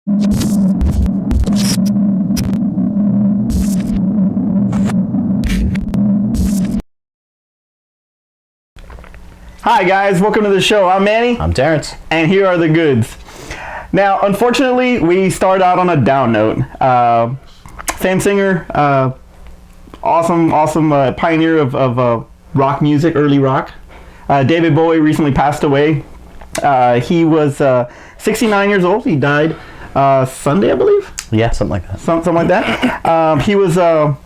Hi guys, welcome to the show. I'm Manny. I'm Terrence. And here are the goods. Now, unfortunately, we start out on a down note. Same singer, awesome pioneer of rock music, early rock. David Bowie recently passed away. He was 69 years old. He died Sunday, I believe. Yeah, something like that. Something like that. He was, an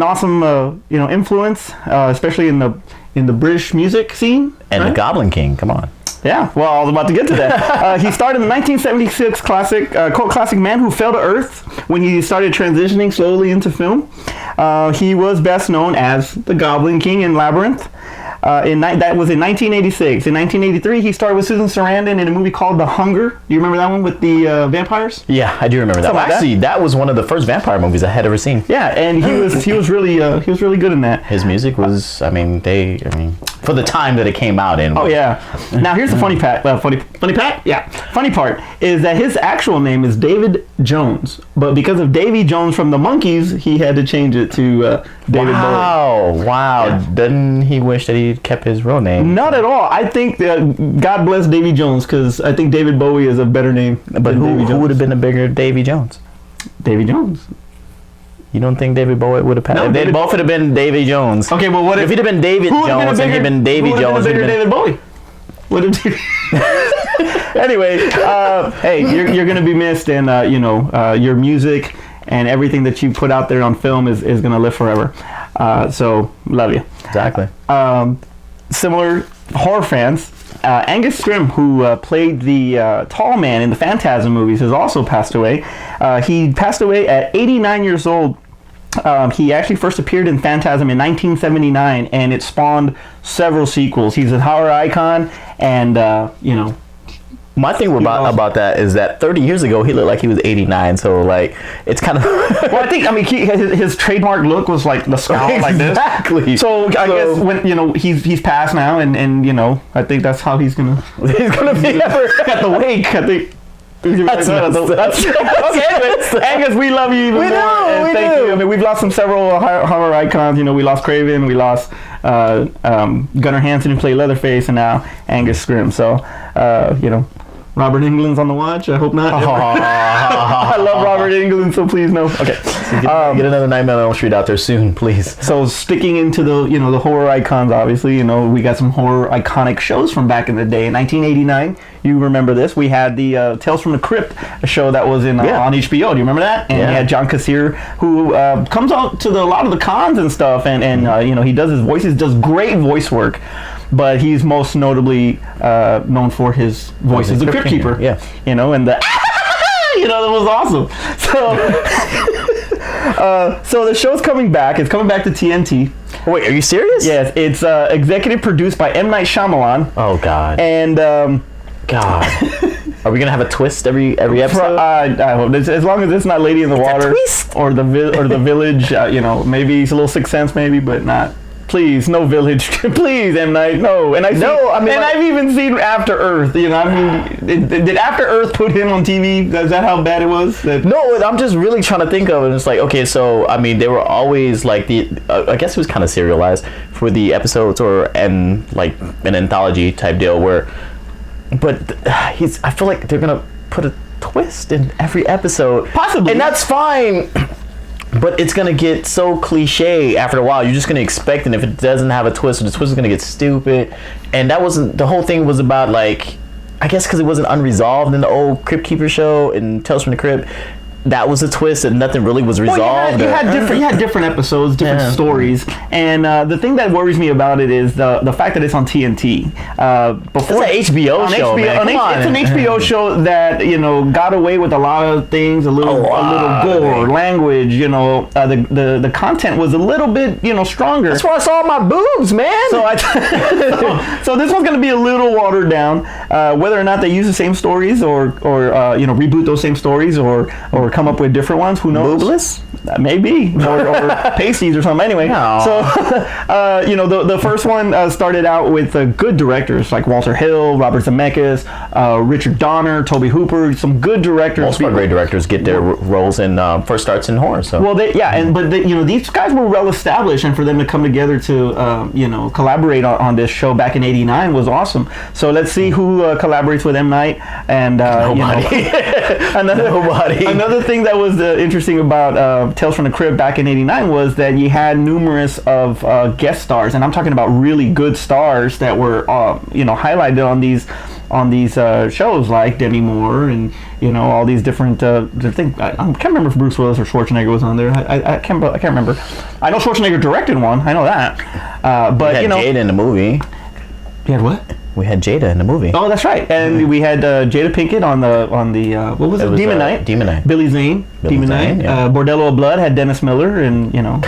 awesome, influence, especially in the British music scene. And right? the Goblin King, come on. Yeah, well, I was about to get to that. He starred in the 1976 cult classic Man Who Fell to Earth when he started transitioning slowly into film. He was best known as the Goblin King in Labyrinth. That was in 1986. In 1983, he starred with Susan Sarandon in a movie called The Hunger. Do you remember that one with the vampires? Yeah, I do remember that. Actually, that was one of the first vampire movies I had ever seen. Yeah, and he was really good in that. His music was, for the time that it came out in. Oh yeah. Now here's the funny part. Yeah. Funny part is that his actual name is David Jones, but because of Davy Jones from the Monkees, he had to change it to David Bowie. Wow. Yeah. Doesn't he wish that he kept his real name? Not at all. I think God bless Davy Jones, because I think David Bowie is a better name. But who would have been a bigger Davy Jones? Davy Jones. You don't think David Bowie would have passed? No, if they both would have been Davy Jones. Okay, well, what if he'd have been David Jones and he'd been Davy Jones? Who would have been David Bowie? Anyway, hey, you're going to be missed, and your music and everything that you put out there on film is going to live forever. So love you. Exactly. Similar horror fans. Angus Scrimm, who played the tall man in the Phantasm movies, has also passed away. He passed away at 89 years old. He actually first appeared in Phantasm in 1979, and it spawned several sequels. He's a horror icon, and my thing about that is that 30 yeyears ago he looked like he was 89, so like it's kind of well, I think his trademark look was like the scowl like this. Exactly. So I guess when he's passed now, and I think that's how he's gonna be at the wake. I think. That's okay, Angus, we love you even more. And thank you. I mean, we've lost several horror icons. We lost Craven, we lost Gunnar Hansen, who played Leatherface, and now Angus Scrimm. So, Robert Englund's on the watch. I hope not. I love Robert Englund, so please no. Okay. So get another Nightmare on Elm Street out there soon, please. So sticking into the horror icons, obviously, we got some horror iconic shows from back in the day. In 1989, you remember this? We had the Tales from the Crypt, a show that was on HBO. Do you remember that? And we had John Kassir, who comes out to a lot of the cons and stuff, and he does his voices, does great voice work. But he's most notably known for his voice as the Crypt Keeper. Yeah. And the that was awesome. So the show's coming back. It's coming back to TNT. Wait, are you serious? Yes, it's executive produced by M. Night Shyamalan. Oh God. And God. Are we gonna have a twist every episode? I hope as long as it's not Lady in the Water or the Village. Maybe it's a little Sixth Sense, maybe, but not. Please, no Village. Please, M. Night, no. And I've even seen After Earth. Did After Earth put him on TV? Is that how bad it was? No, I'm just really trying to think of it. And it's like, okay, so they were always like I guess it was kind of serialized for the episodes and like an anthology type deal but I feel like they're gonna put a twist in every episode, possibly, and that's fine. But it's gonna get so cliche after a while. You're just gonna expect it. If it doesn't have a twist, the twist is gonna get stupid. And that wasn't the whole thing. Was about like, I guess because it wasn't unresolved in the old Crypt Keeper show and Tales from the Crypt. That was a twist, and nothing really was resolved. You had different episodes, different stories, and the thing that worries me about it is the fact that it's on TNT. Before it's an HBO show, man. It's an HBO show that got away with a lot of things, a little gore, language. The content was a little bit stronger. That's where I saw my boobs, man. So this one's going to be a little watered down. Whether or not they use the same stories or reboot those same stories or or come up with different ones. Who knows? Boobless? Maybe, or pasties or something. Anyway, no. So you know, the first one started out with good directors like Walter Hill, Robert Zemeckis, Richard Donner, Tobe Hooper. Some good directors. Most of our great directors get their roles in first starts in horror. So well, you know, these guys were well established, and for them to come together to you know, collaborate on this show back in '89 was awesome. So let's see who collaborates with M. Night and nobody. You know, Nobody. Another thing that was interesting about Tales from the Crypt back in '89 was that you had numerous of guest stars, and I'm talking about really good stars that were you know, highlighted on these shows, like Demi Moore and, you know, all these different things. I can't remember if Bruce Willis or Schwarzenegger was on there. I can't remember. I know Schwarzenegger directed one. I know that. But we had, you know, Jada in the movie. You had what? We had Jada in the movie. Oh, that's right. And we had Jada Pinkett on the what was it? Demon Knight. Demon Knight. Billy Zane. Demon Knight. Yeah. Bordello of Blood had Dennis Miller, and you know.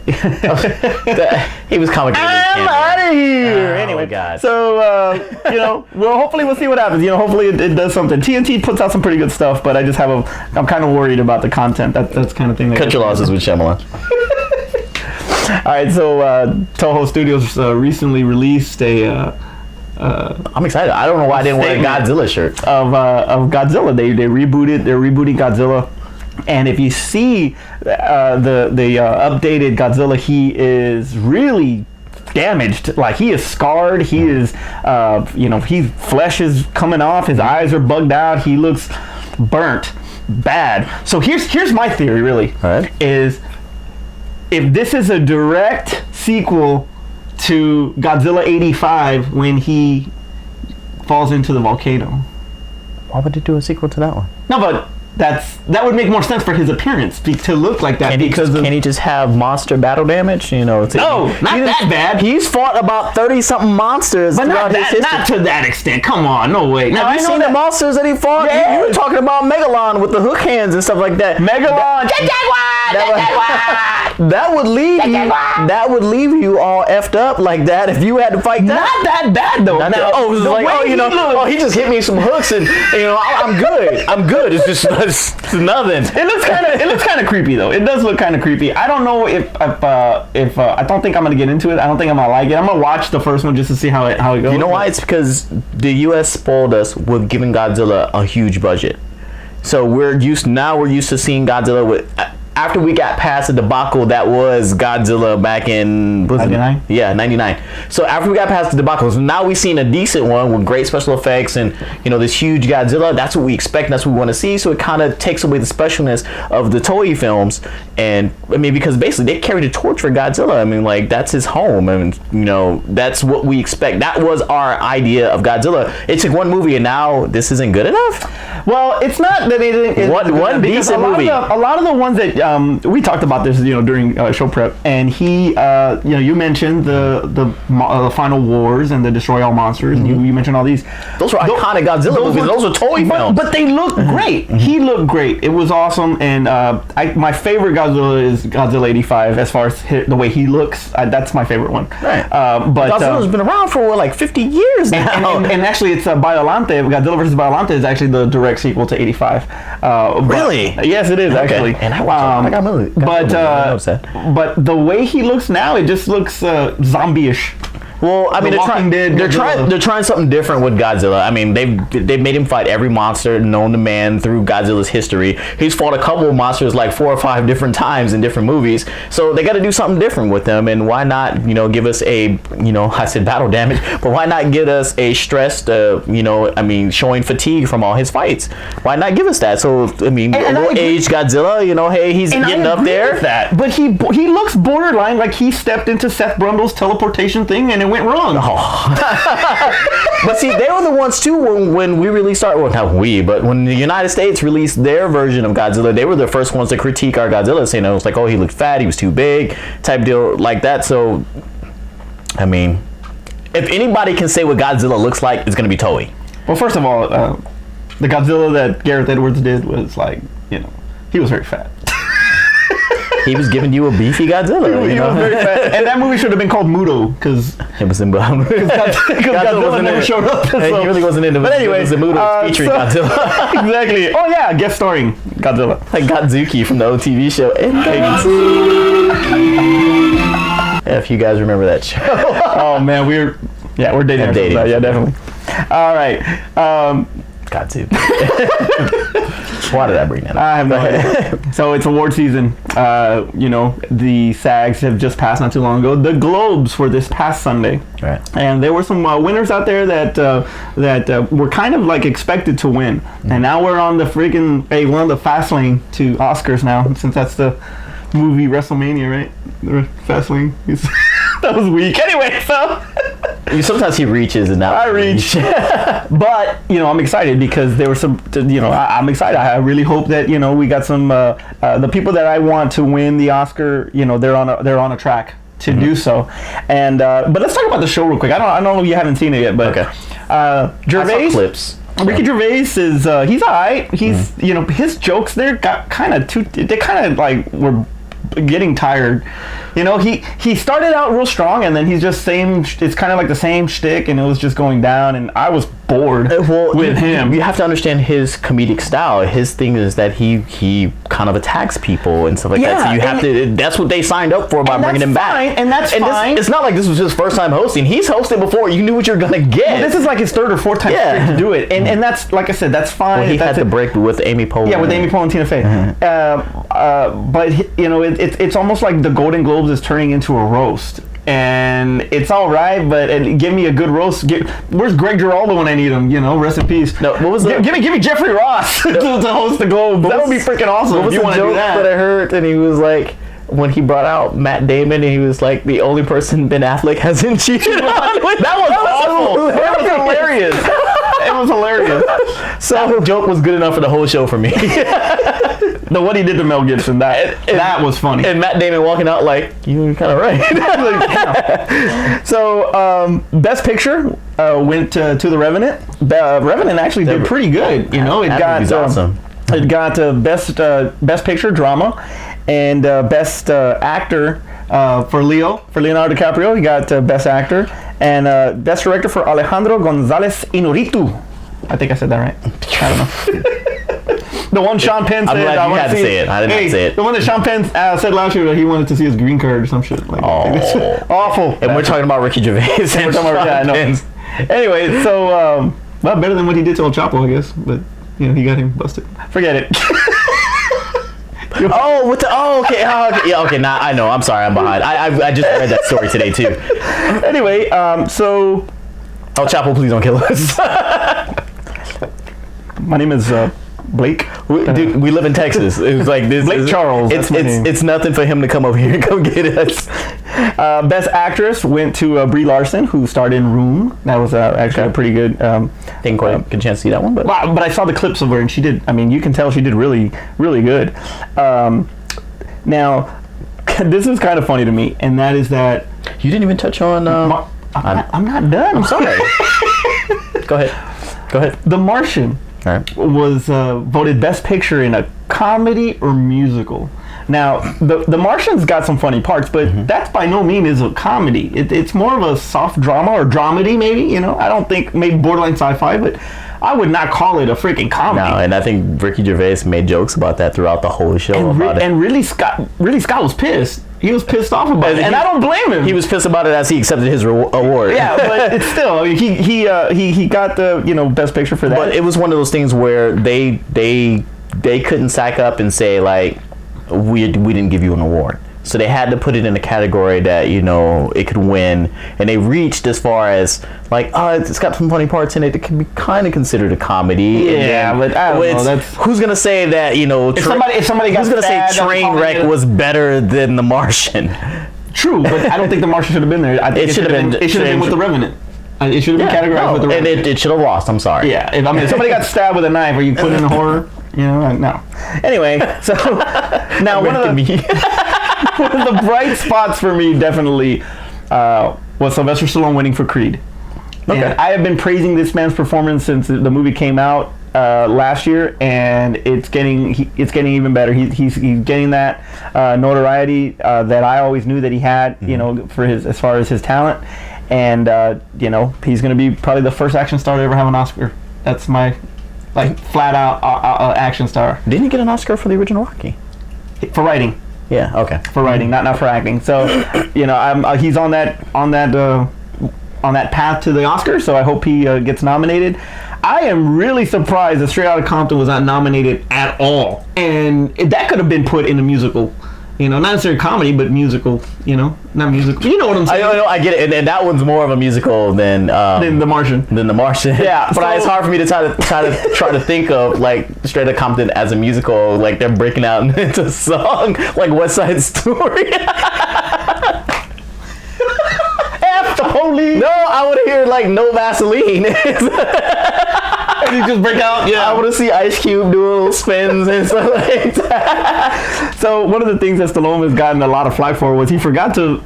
He was comic. I'm out of here. Anyway, God. So you know, hopefully we'll see what happens. You know, hopefully it does something. TNT puts out some pretty good stuff, but I just I'm kind of worried about the content. That's kind of thing. Cut your losses with Shyamalan. All right, so Toho Studios recently released a. I'm excited. I don't know why I didn't wear a Godzilla shirt. Of Godzilla. They're rebooting Godzilla. And if you see the updated Godzilla, he is really damaged. Like, he is scarred. He is, you know, his flesh is coming off. His eyes are bugged out. He looks burnt, bad. So here's my theory. Really, all right, is if this is a direct sequel to Godzilla 85 when he falls into the volcano. Why would they do a sequel to that one? No, but that would make more sense for his appearance to look like that. Can he just have monster battle damage? You know, no, not that bad. He's fought about 30-something monsters, but not to that extent. Come on, no way. Now, have you seen the monsters that he fought? Yeah. You were talking about Megalon with the hook hands and stuff like that. Megalon. That would leave you all effed up like that if you had to fight that. Not that bad though. He just hit me some hooks and you know, I'm good. It's just it's nothing. It looks kind of creepy though. It does look kind of creepy. I don't know if I don't think I'm gonna get into it. I don't think I'm gonna like it. I'm gonna watch the first one just to see how it goes. You know why? It's because the U.S. spoiled us with giving Godzilla a huge budget. So we're used to seeing Godzilla with. After we got past the debacle that was Godzilla back in 99? Yeah, 99. So after we got past the debacle, so now we've seen a decent one with great special effects and, you know, this huge Godzilla. That's what we expect. That's what we want to see. So it kind of takes away the specialness of the Toei films. And I mean, because basically they carried the torch for Godzilla. I mean, like, that's his home. I mean, you know, that's what we expect. That was our idea of Godzilla. It took one movie and now this isn't good enough? Well, it's not that it one decent movie. A lot of the ones that we talked about this, you know, during show prep, and he, you know, you mentioned the Final Wars and the Destroy All Monsters, and you mentioned all these. Those were iconic Godzilla movies. Those were Toei films, but they looked great. He looked great. It was awesome, and my favorite Godzilla is Godzilla 85. As far as the way he looks, that's my favorite one. Right. But Godzilla's been around for like 50 years now, and actually, it's Biollante. Godzilla vs. Biollante is actually the direct sequel to 85. Really? Yes, it is actually. And I got movie. But the way he looks now, it just looks zombie-ish. Well, I mean, they're trying something different with Godzilla. I mean, they've made him fight every monster known to man through Godzilla's history. He's fought a couple of monsters like 4 or 5 different times in different movies. So they got to do something different with them. And why not, you know, give us a, you know, I said battle damage, but why not get us a stressed, you know, I mean, showing fatigue from all his fights? Why not give us that? So I mean, aged Godzilla, you know, hey, he's getting up there. With that, but he looks borderline like he stepped into Seth Brundle's teleportation thing and it went wrong. Oh. But see, they were the ones too when we released our, well, not we, but when the United States released their version of Godzilla, they were the first ones to critique our Godzilla, saying it was like, oh, he looked fat, he was too big, type deal like that. So, I mean, if anybody can say what Godzilla looks like, it's going to be Toei. Well, first of all, the Godzilla that Gareth Edwards did was like, you know, he was very fat. He was giving you a beefy Godzilla. He was very fast. And that movie should have been called Mudo, because It was in Godzilla never showed up. He really wasn't in it. But anyway, it was a Mudo featuring Godzilla. Exactly. Oh yeah, guest starring Godzilla. Like Godzuki from the old TV show. If you guys remember that show. Oh man, we're dating ourselves now. Yeah, definitely. All right. Godzuki. Why did I bring that up? I have no idea. So it's award season. The SAGs have just passed not too long ago. The Globes were this past Sunday. Right. And there were some winners out there that were kind of like expected to win. Mm-hmm. And now we're on the we're on the fast lane to Oscars now, since that's the movie WrestleMania, right? The fast lane. That was weak. Anyway, so sometimes he reaches and now I reach. But I'm excited because there were some. I'm excited. I really hope that we got some the people that I want to win the Oscar. They're on a track to do so. And but let's talk about the show real quick. I don't know if you haven't seen it yet, but Gervais. I saw clips. Ricky Gervais is he's alright. He's his jokes they kind of like were getting tired. He started out real strong, and then he's just it's kind of like the same shtick, and it was just going down, and I was bored with him. You have to understand his comedic style. His thing is that he kind of attacks people and stuff like that. So you have to. That's what they signed up for by bringing him back. And that's fine. It's not like this was his first time hosting. He's hosted before. You knew what you're gonna get. Well, this is like his third or fourth time to do it, and that's like I said, that's fine. Well, he had to break with Amy Poehler. Yeah, with Amy Poehler and Tina Fey. But it's almost like the Golden Globes is turning into a roast. And it's all right, but give me a good roast. Where's Greg Giraldo when I need him? Rest in peace. No, what was give me Jeffrey Ross to host the Globes. That would be freaking awesome. What was the joke that I heard? And he was like, when he brought out Matt Damon, and he was like, the only person Ben Affleck hasn't cheated on. That was awful. It was hilarious. It was hilarious. So that joke was good enough for the whole show for me. What he did to Mel Gibson, that was funny. And Matt Damon walking out like, you're kind of right. So, Best Picture went to The Revenant. Revenant actually did pretty good. It got awesome. It got Best Picture drama, and Best Actor for Leonardo DiCaprio. He got Best Actor, and Best Director for Alejandro González Inarritu. I think I said that right. I don't know. The one Sean Penn said. I'm glad you had to say it. I did not say it. The one that Sean Penn said last year that he wanted to see his green card or some shit. Like, awful. And we're talking about Ricky Gervais. And we're talking about, I know. Anyway, so better than what he did to El Chapo, I guess. But he got him busted. Forget it. Okay. Now I know. I'm sorry. I'm behind. I just read that story today too. Anyway, so El Chapo, please don't kill us. My name is Blake. Dude, we live in Texas. It's like this. Blake Charles. It's nothing for him to come over here and come get us. Best Actress went to Brie Larson, who starred in Room. That was actually a pretty good. Didn't quite get a chance to see that one, but I saw the clips of her, and she did. I mean, you can tell she did really, really good. Now, this is kind of funny to me, and that is that you didn't even touch on. I'm not done. I'm sorry. Go ahead. The Martian was voted Best Picture in a comedy or musical. Now, the Martian's got some funny parts, but that's by no means is a comedy. It's more of a soft drama or dramedy, maybe. I don't think maybe borderline sci-fi, but I would not call it a freaking comedy. No, and I think Ricky Gervais made jokes about that throughout the whole show. And really, Scott was pissed. He was pissed off about it, and I don't blame him. He was pissed about it as he accepted his award. Yeah, but it's still, I mean, he got the Best Picture for that. But it was one of those things where they couldn't sack up and say like we didn't give you an award. So they had to put it in a category that it could win, and they reached as far as like, it's got some funny parts in it. It can be kind of considered a comedy. Yeah, but I don't know. Who's gonna say that if somebody got who's gonna say Trainwreck was better than The Martian? True, but I don't think The Martian should have been there. I think it should have been. It should have been with The Revenant. It should have been categorized with The Revenant. And it should have lost. I'm sorry. Yeah, if somebody got stabbed with a knife, are you putting in a horror? No. Anyway, so now one of the bright spots for me definitely was Sylvester Stallone winning for Creed. Okay. And I have been praising this man's performance since the movie came out, last year, and it's getting even better. He's getting that notoriety that I always knew that he had, you know, for his as far as his talent, and you know, he's going to be probably the first action star to ever have an Oscar. That's my flat out action star. Didn't he get an Oscar for the original Rocky? For writing. Yeah. Okay. For writing, not for acting. So, you know, he's on that path to the Oscar. So I hope he gets nominated. I am really surprised that Straight Outta Compton was not nominated at all, and that could have been put in a musical. You know, not necessarily comedy, but musical. You know, not musical. You know what I'm saying? I get it, and that one's more of a musical than The Martian. Than The Martian. Yeah, but it's hard for me to try to think of like Straight Outta Compton as a musical. Like they're breaking out into a song like West Side Story. F the police. No, I want to hear like No Vaseline. And you just break out. Yeah, I want to see Ice Cube do little spins and stuff like that. So one of the things that Stallone has gotten a lot of flack for was he forgot to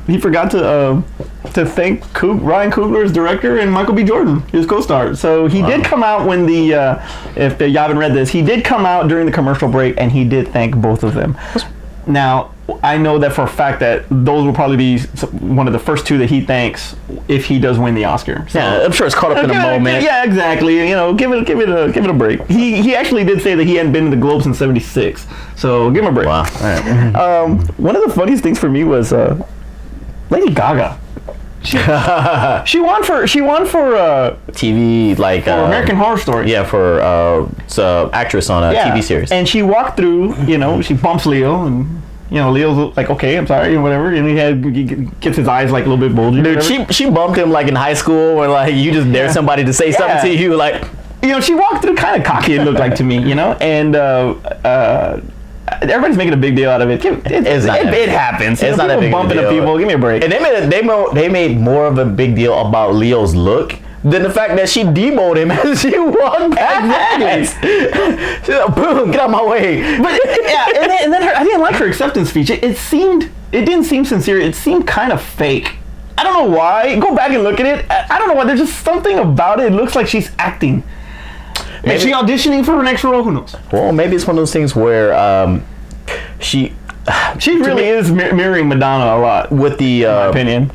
thank Ryan Coogler's director and Michael B. Jordan, his co-star. So he did come out when if you haven't read this, he did come out during the commercial break and he did thank both of them. Now, I know that for a fact that those will probably be one of the first two that he thanks if he does win the Oscar. So, yeah, I'm sure it's caught up in a moment. Yeah, exactly. You know, give it a break. He actually did say that he hadn't been to the Globe since '76. So give him a break. Wow. All right. One of the funniest things for me was Lady Gaga. She won for TV, like for American Horror Story. Yeah, for actress on a TV series. And she walked through, you know, she bumps Leo, and you know, Leo's like, okay, I'm sorry, and whatever, and he gets his eyes like a little bit bulgy. Dude, she bumped him like in high school, where like you just dare somebody to say something to you, like, you know, she walked through kind of cocky. It looked like to me, you know, and everybody's making a big deal out of it. It happens. It's not a big bumping deal. Into people. Give me a break. And they made more of a big deal about Leo's look than the fact that she demoed him as she walked past. She's like, boom, get out my way. But yeah, and then I didn't like her acceptance speech. It didn't seem sincere. It seemed kind of fake. I don't know why. Go back and look at it. I don't know why. There's just something about it. It looks like she's acting. Maybe. Is she auditioning for her next role? Who knows? Well, maybe it's one of those things where she really is mirroring Madonna a lot. With the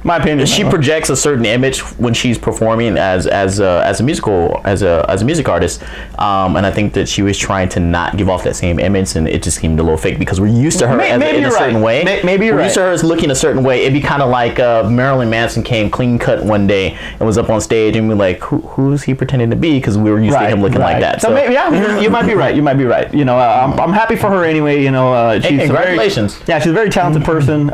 my opinion. She projects a certain image when she's performing as a music artist, and I think that she was trying to not give off that same image, and it just seemed a little fake because we're used to her in a certain way. Maybe you're we're right. used to her as looking a certain way. It'd be kind of like Marilyn Manson came clean cut one day and was up on stage, and we're like, who's he pretending to be? Because we were used to him looking like that. So maybe, you might be right. You might be right. You know, I'm happy for her anyway. You know, she's congratulations. she's a very talented person,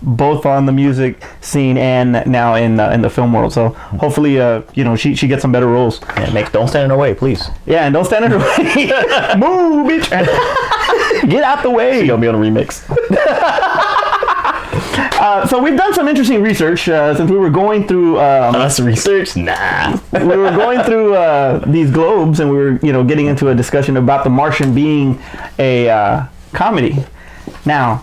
both on the music scene and now in the film world. So hopefully, you know, she gets some better roles. Yeah, don't stand in her way, please. Yeah, and don't stand in her way. Move, bitch. Get out the way. She's gonna be on a remix. So we've done some interesting research since we were going through. Us research? Nah. We were going through these globes, and we were, you know, getting into a discussion about The Martian being a comedy. Now,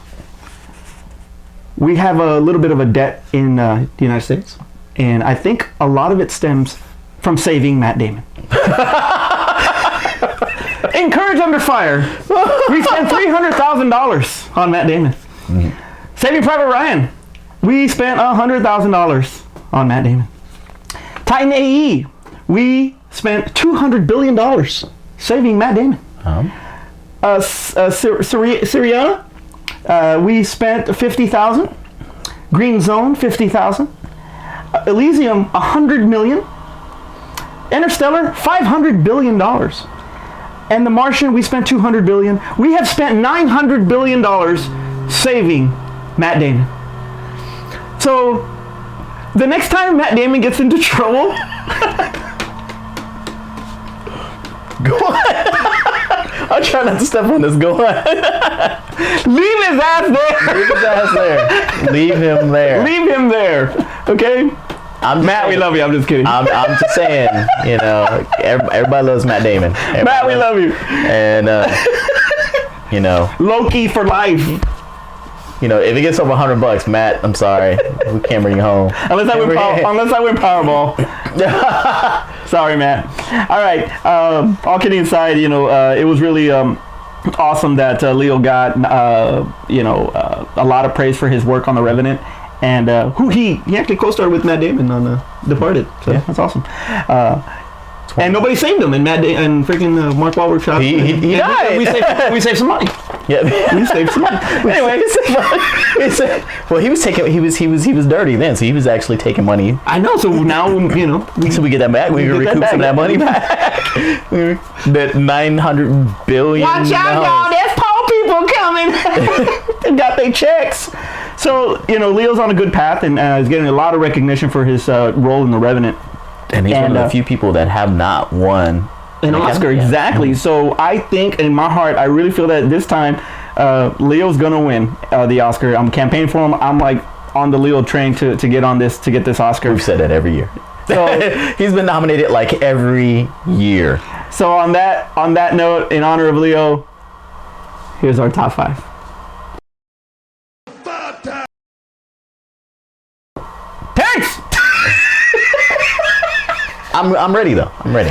we have a little bit of a debt in the United States, and I think a lot of it stems from saving Matt Damon. In Courage Under Fire, we spent $300,000 on Matt Damon. Mm-hmm. Saving Private Ryan, we spent $100,000 on Matt Damon. Titan AE, we spent $200 billion saving Matt Damon. Syriana, we spent $50,000. Green Zone, $50,000. Elysium, $100 million. Interstellar, $500 billion. And The Martian, we spent $200 billion. We have spent $900 billion saving Matt Damon. So, the next time Matt Damon gets into trouble, go on. I'll try not to step on this. Go on. Leave his ass there. Leave his ass there. Leave him there. Leave him there. Okay? Matt, we love you. I'm just kidding. I'm just saying, you know, everybody loves Matt Damon. Matt, we love you. And, you know. Loki for life. You know, if it gets over $100, Matt, I'm sorry. We can't bring you home. Unless I win Powerball. Sorry, Matt. All right. All kidding aside, it was really awesome that Leo got a lot of praise for his work on The Revenant, and he actually co-starred with Matt Damon on Departed. So that's awesome. And nobody saved him, and and freaking Mark Wahlberg shot. He died. We saved some money. Yeah, we saved some money. Anyway, he was dirty then, so he was actually taking money. I know. So now so we get that back. We recoup some of that money back. That $900 billion. Watch out, y'all! There's poor people coming. They got their checks. So Leo's on a good path, and is getting a lot of recognition for his role in The Revenant. And he's one of the few people that have not won an Oscar. Exactly. So I think, in my heart, I really feel that this time Leo's gonna win the Oscar. I'm campaigning for him. I'm like on the Leo train to get on this, to get this Oscar. We've said that every year. So he's been nominated like every year. So on that note, in honor of Leo, here's our top 5. Thanks. I'm ready though. I'm ready.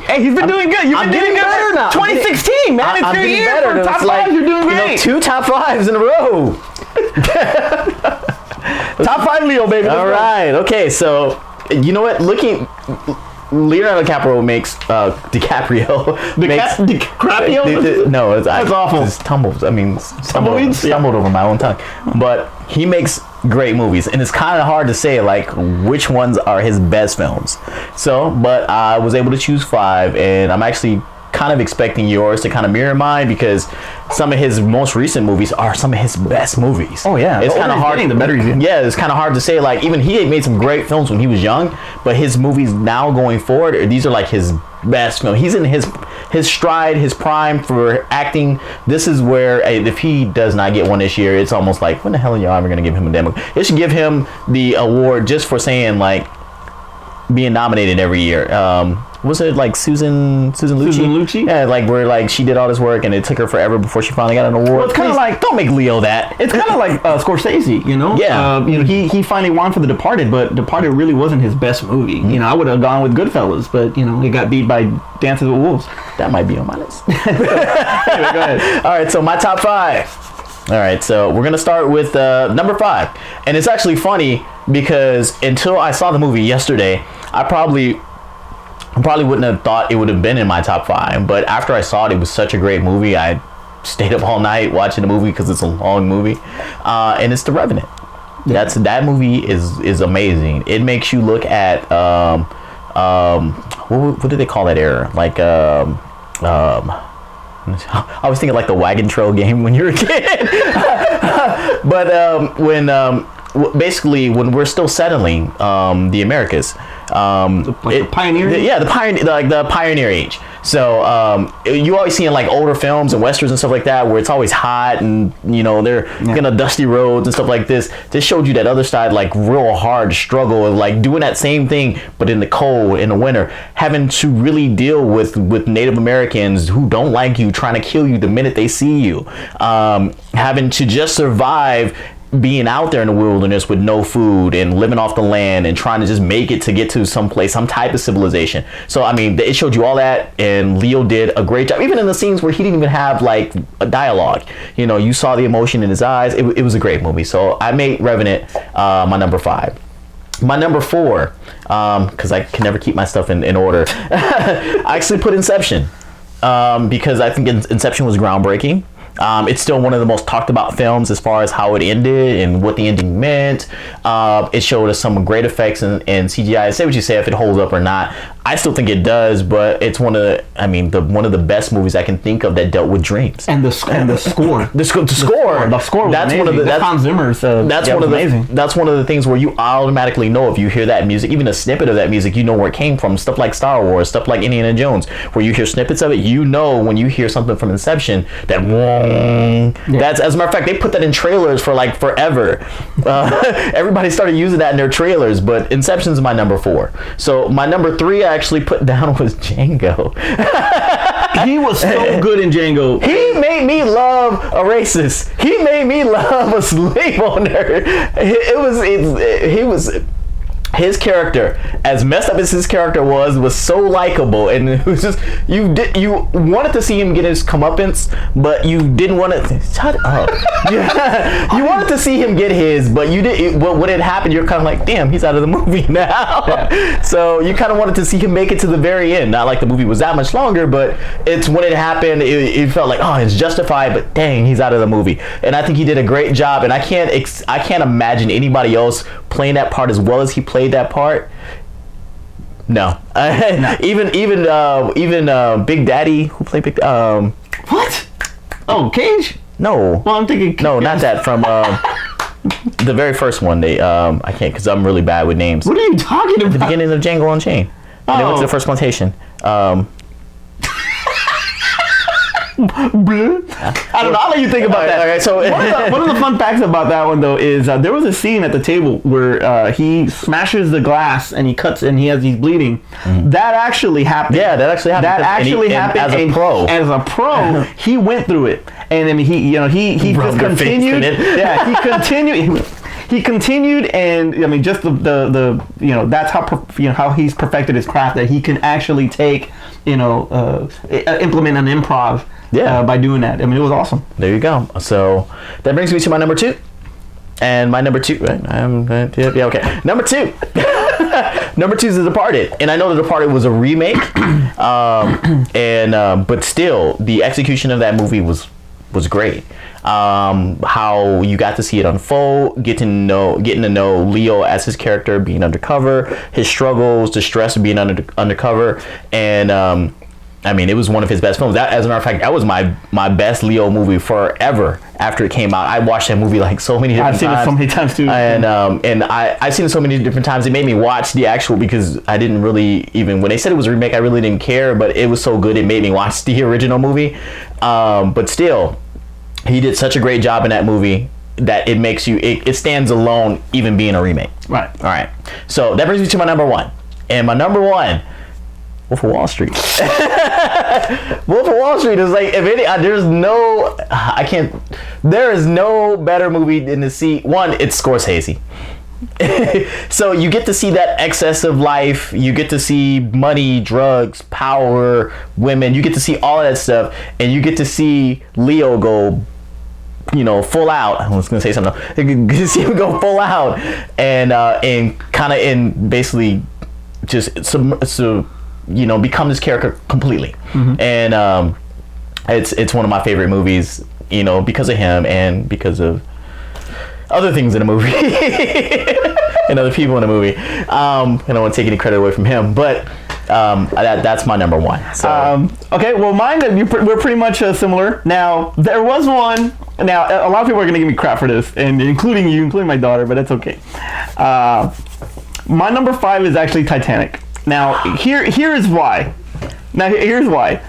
Hey, he's been doing good. You've been doing good better now. 2016, man. It's your year for top 5. You're doing great. 2 top 5s in a row. Top 5 Leo, baby. All right. Okay. So you know what? Leonardo DiCaprio makes DiCaprio. DiCaprio? No, that's awful. It's stumbled over my own tongue. But he makes great movies, and it's kind of hard to say like which ones are his best films. So, but I was able to choose 5, and I'm actually kind of expecting yours to kind of mirror mine, because some of his most recent movies are some of his best movies. Oh yeah, it's kind of hard. The better he's yeah, it's kind of hard to say. Like, even he had made some great films when he was young, but his movies now going forward, these are like his best films. He's in his stride, his prime for acting. This is where if he does not get one this year, it's almost like, when the hell are y'all ever gonna give him a demo? It should give him the award just for saying, like, being nominated every year. Was it like Susan Lucci? Yeah, like where like she did all this work and it took her forever before she finally got an award. Well, it's kind of like, don't make Leo that. It's kind of like Scorsese, Yeah. He finally won for The Departed, but Departed really wasn't his best movie. Mm-hmm. I would have gone with Goodfellas, but it got beat by Dances with Wolves. That might be on my list. Anyway, go ahead. All right, so my top 5. All right, so we're gonna start with number 5, and it's actually funny because until I saw the movie yesterday, I probably wouldn't have thought it would have been in my top 5, but after I saw it, it was such a great movie. I stayed up all night watching the movie because it's a long movie, and it's The Revenant. That movie is amazing. It makes you look at what do they call that era? Like I was thinking like the Wagon Trail game when you were a kid, but basically when we're still settling the Americas, the pioneer. The pioneer age. So you always see in like older films and westerns and stuff like that where it's always hot and they're gonna dusty roads and stuff like this. This showed you that other side, like real hard struggle of like doing that same thing but in the cold, in the winter, having to really deal with Native Americans who don't like you, trying to kill you the minute they see you, having to just survive being out there in the wilderness with no food and living off the land and trying to just make it to get to some place, some type of civilization. So I mean, it showed you all that, and Leo did a great job, even in the scenes where he didn't even have like a dialogue. You saw the emotion in his eyes. It was a great movie. So I made Revenant my number 5. My number 4, because I can never keep my stuff in order, I actually put Inception, because I think Inception was groundbreaking. It's still one of the most talked about films as far as how it ended and what the ending meant. It showed us some great effects and CGI. Say what you say if it holds up or not. I still think it does, but it's one of the best movies I can think of that dealt with dreams. And the score. The score was that's amazing. That's Hans Zimmer's. That's one of the things where you automatically know if you hear that music, even a snippet of that music, you know where it came from. Stuff like Star Wars, stuff like Indiana Jones, where you hear snippets of it, when you hear something from Inception, that that's, as a matter of fact, they put that in trailers for like forever. Everybody started using that in their trailers, but Inception's my number 4. So my number 3 I actually put down was Django. He was so good in Django. He made me love a racist. He made me love a slave owner. his character, as messed up as his character was so likable, and it was just you wanted to see him get his comeuppance, but you didn't want to. Shut up. You wanted to see him get his, but you did. When it happened, you're kind of like, damn, he's out of the movie now. Yeah. So you kind of wanted to see him make it to the very end. Not like the movie was that much longer, but it's when it happened, it felt like, oh, it's justified, but dang, he's out of the movie. And I think he did a great job, and I can't imagine anybody else playing that part as well as he played that part. No. even Big Daddy, who played Big what? Oh, Cage? No. Well, I'm thinking no, not that, from the very first one. They I can't, because I'm really bad with names. What are you talking about? The beginning of Django Unchained. And they went to the first plantation. I don't know. I'll let you think about that. Okay, so one of the fun facts about that one though is there was a scene at the table where he smashes the glass and he cuts and he's bleeding. Mm-hmm. That actually happened. Yeah, that actually happened. That actually happened as a pro. As a pro, he went through it, and I mean he just continued. Yeah, he continued. He continued, and I mean, just the that's how he's perfected his craft, that he can actually take implement an improv. Yeah, by doing that. I mean, it was awesome. There you go. So that brings me to my number 2. And my number 2, right? Okay. Number 2. Number 2 is The Departed. And I know The Departed was a remake. But still, the execution of that movie was great. How you got to see it unfold, getting to know Leo as his character being undercover, his struggles, the stress of being undercover, and I mean, it was one of his best films. That, as a matter of fact, that was my best Leo movie forever after it came out. I watched that movie like so many different times. I've seen it so many times too. And I've seen it so many different times. It made me watch the actual, because I didn't really, even when they said it was a remake, I really didn't care, but it was so good it made me watch the original movie. But still, he did such a great job in that movie that it makes you, it stands alone even being a remake. Right. All right. So that brings me to my number 1. And my number 1, Wolf of Wall Street. Wolf of Wall Street is like, if any, there is no better movie than to see. One, it's Scorsese. So you get to see that excess of life. You get to see money, drugs, power, women. You get to see all of that stuff, and you get to see Leo go, full out. I was gonna say something. You get to see him go full out, and kind of in basically just become this character completely. Mm-hmm. And it's one of my favorite movies, because of him and because of other things in the movie and other people in the movie. I don't want to take any credit away from him, but that's my number 1. So. Okay, well, mine, we're pretty much similar. Now, there was one. Now, a lot of people are going to give me crap for this, and including you, including my daughter, but that's okay. My number 5 is actually Titanic. Now, here is why. Here's why.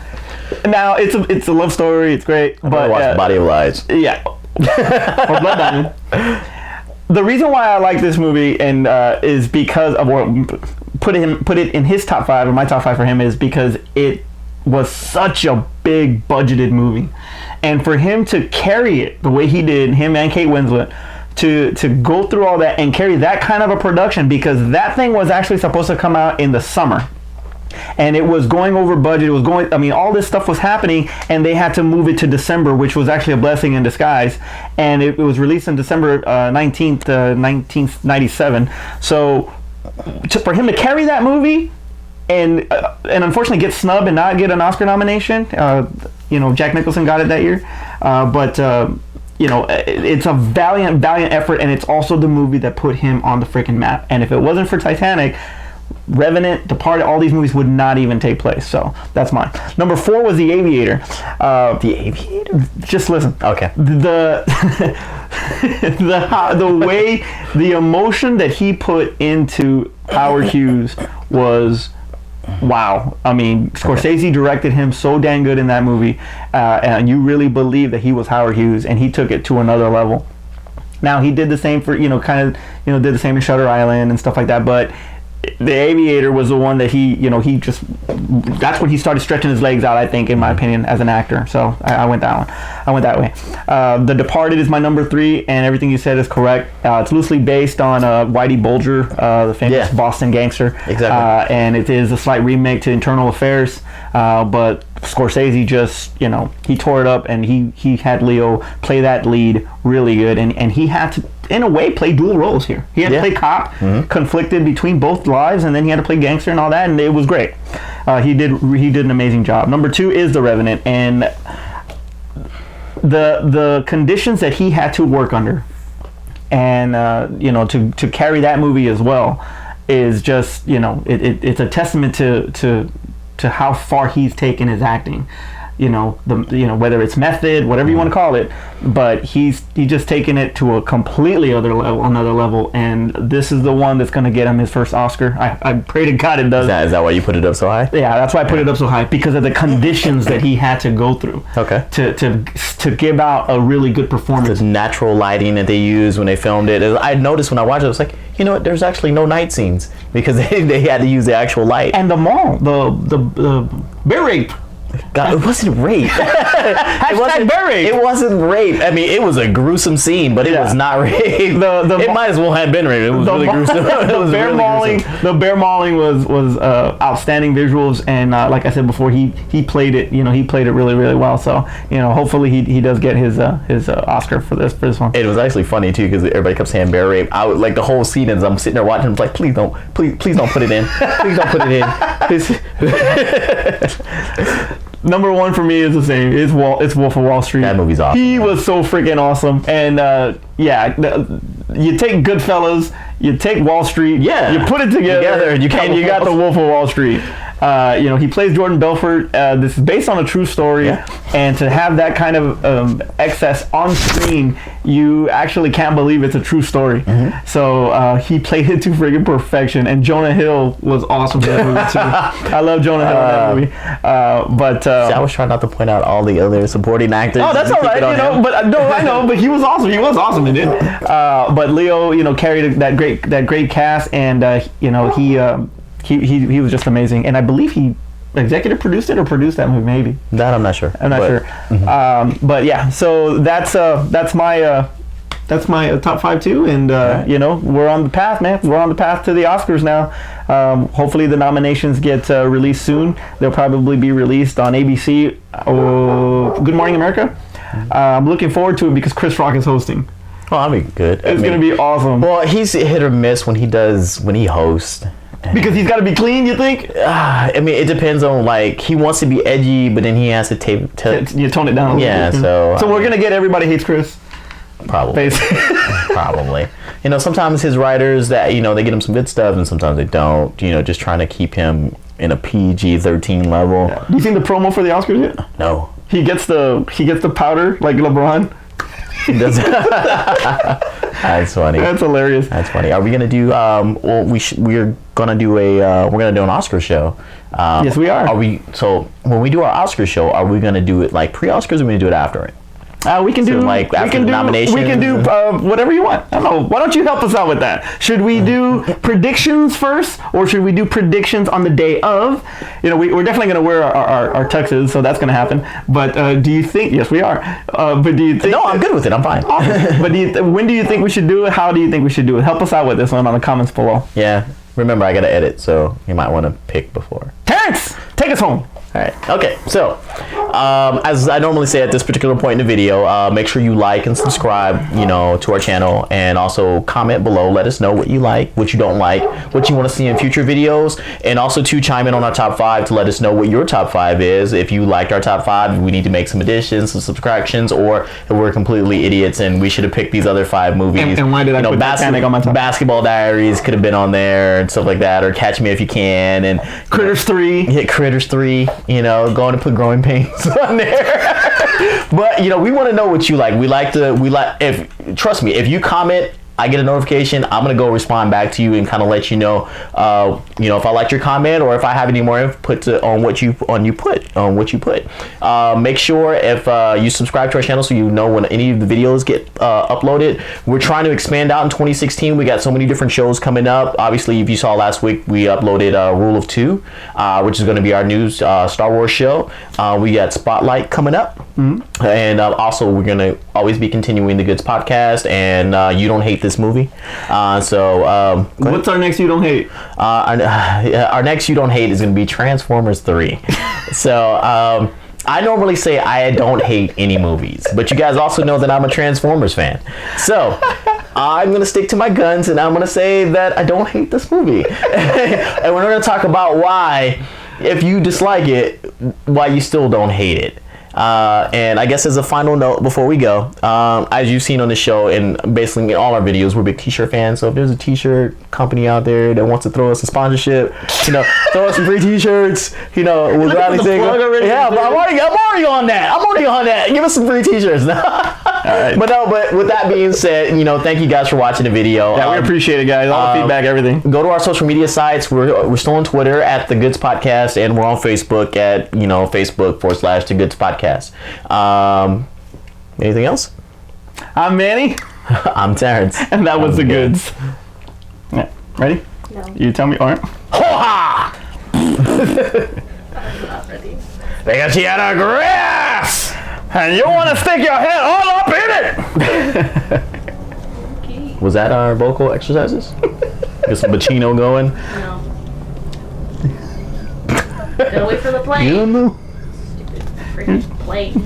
Now, it's a love story. It's great. But watch Body of Lies. Yeah. Or Blood Diamond. The reason why I like this movie and is because of what put it in his top 5 or my top 5 for him, is because it was such a big budgeted movie, and for him to carry it the way he did, him and Kate Winslet, to go through all that and carry that kind of a production, because that thing was actually supposed to come out in the summer. And it was going over budget. It was all this stuff was happening, and they had to move it to December, which was actually a blessing in disguise. And it was released on December 19th, 1997. So for him to carry that movie and unfortunately get snubbed and not get an Oscar nomination, Jack Nicholson got it that year. It's a valiant effort, and it's also the movie that put him on the freaking map. And if it wasn't for Titanic, Revenant, Departed, all these movies would not even take place. So that's mine. Number 4 was The Aviator. The Aviator? Just listen. Okay. The way, the emotion that he put into Howard Hughes was wow. I mean, Scorsese directed him so dang good in that movie, and you really believe that he was Howard Hughes, and he took it to another level. Now, he did the same for, did the same in Shutter Island and stuff like that, but The Aviator was the one that that's when he started stretching his legs out, I think, in my opinion, as an actor. So I went that I went that way. The Departed is my number 3, and everything you said is correct. It's loosely based on Whitey Bulger, the famous Boston gangster. Exactly. And it is a slight remake to Internal Affairs, but Scorsese just, he tore it up, and he had Leo play that lead really good, and he had to, in a way, play dual roles here. He had to play cop, conflicted between both lives, and then he had to play gangster and all that, and it was great. He did an amazing job. Number 2 is The Revenant, and the conditions that he had to work under, and to carry that movie as well, is just it's a testament to how far he's taken his acting. Whether it's method, whatever you want to call it, but he's just taken it to a completely another level, and this is the one that's going to get him his first Oscar. I pray to God it does. Is that why you put it up so high? Yeah, that's why I put it up so high, because of the conditions that he had to go through. Okay. To give out a really good performance. The natural lighting that they used when they filmed it. I noticed when I watched it, I was like, there's actually no night scenes because they had to use the actual light. And the mall, the bear rape. God, it wasn't rape. It wasn't rape. I mean, it was a gruesome scene, but it was not rape. It might as well have been rape. It was really gruesome. The bear mauling was outstanding visuals, and like I said before, he played it. He played it really, really well. So hopefully he does get his Oscar for this one. It was actually funny too because everybody kept saying bear rape. I would, like the whole scene as I'm sitting there watching. I was like, please don't put it in. Please don't put it in. Number 1 for me is the same. It's Wolf of Wall Street. That movie's awesome. He was so freaking awesome. And you take Goodfellas, you take Wall Street, you put it together, and you got the Wolf of Wall Street. He plays Jordan Belfort. This is based on a true story, and to have that kind of excess on screen, you actually can't believe it's a true story. So he played it to friggin' perfection, and Jonah Hill was awesome for that movie too. I love Jonah Hill in that movie. See, I was trying not to point out all the other supporting actors. Oh, that's all right. I know, but he was awesome. He was awesome in it. But Leo, carried that great cast, and he was just amazing, and I believe he executive produced it or produced that movie. Maybe that I'm not sure. Sure. But yeah, so that's my top 5 too, and we're on the path, man. We're on the path to the Oscars now. Hopefully the nominations get released soon. They'll probably be released on ABC or Good Morning America. I'm looking forward to it because Chris Rock is hosting. Oh, that'll be good. It's gonna be awesome. Well, he's hit or miss when he hosts. Because he's got to be clean, you think? I mean, it depends on, he wants to be edgy, but then he has to you tone it down. Yeah, so we're gonna get Everybody Hates Chris. Probably. Probably. Sometimes his writers that they get him some good stuff, and sometimes they don't. Just trying to keep him in a PG-13 level. Yeah. Do you see the promo for the Oscars yet? No. He gets the powder like LeBron. He does. That's funny. That's hilarious. That's funny. Are we gonna do? We're gonna do an Oscar show. Yes, we are. So when we do our Oscar show, are we gonna do it like pre-Oscars, or are we gonna do it after it? We can do nominations. We can do whatever you want. I don't know. Why don't you help us out with that? Should we do predictions first, or should we do predictions on the day of? We're definitely going to wear our tuxes, so that's going to happen. But do you think? Yes, we are. But do you think? No, I'm good with it. I'm fine. Awesome. But when do you think we should do it? How do you think we should do it? Help us out with this one on the comments below. Yeah. Remember, I got to edit, so you might want to pick before. Terrence, take us home. All right. Okay. So, as I normally say at this particular point in the video, make sure you like and subscribe, to our channel, and also comment below. Let us know what you like, what you don't like, what you want to see in future videos, and also to chime in on our top 5 to let us know what your top 5 is. If you liked our top 5, we need to make some additions, some subtractions, or if we're completely idiots and we should have picked these other 5 movies. And why did I put Titanic on my top? Basketball Diaries could have been on there and stuff like that, or Catch Me If You Can, and Critters 3. Yeah, Critters 3. Going to put Growing Pains on there. But we want to know what you like. Trust me, if you comment I get a notification, I'm gonna go respond back to you and kind of let you know, if I liked your comment or if I have any more input on what you put. Make sure if you subscribe to our channel so you know when any of the videos get uploaded. We're trying to expand out in 2016. We got so many different shows coming up. Obviously, if you saw last week, we uploaded Rule of Two, which is going to be our new Star Wars show. We got Spotlight coming up, and also we're going to always be continuing the Goods podcast and You Don't Hate This Movie. What's our next You Don't Hate? Our next You Don't Hate is going to be Transformers 3. So I normally say I don't hate any movies, but you guys also know that I'm a Transformers fan. So I'm going to stick to my guns and I'm going to say that I don't hate this movie. And we're going to talk about why, if you dislike it, why you still don't hate it. And I guess as a final note before we go, as you've seen on the show and basically in all our videos, we're big t-shirt fans. So if there's a t-shirt company out there that wants to throw us a sponsorship, throw us some free t-shirts, we'll gladly take them. Yeah, but I'm already on that. Give us some free t-shirts. All right. But with that being said, thank you guys for watching the video. Yeah, we appreciate it, guys. All the feedback, everything. Go to our social media sites. We're still on Twitter at The Goods Podcast, and we're on Facebook at, Facebook.com/The Goods Podcast. Anything else? I'm Manny. I'm Terrence. And that was The Goods. Yeah. Ready? No. You tell me. All right. Ho-ha! I'm not ready. They got you out of grass! And you want to stick your head all up in it! Okay. Was that our vocal exercises? Get some Pacino going? No. Gotta wait for the plane. You don't know. Stupid freaking plane.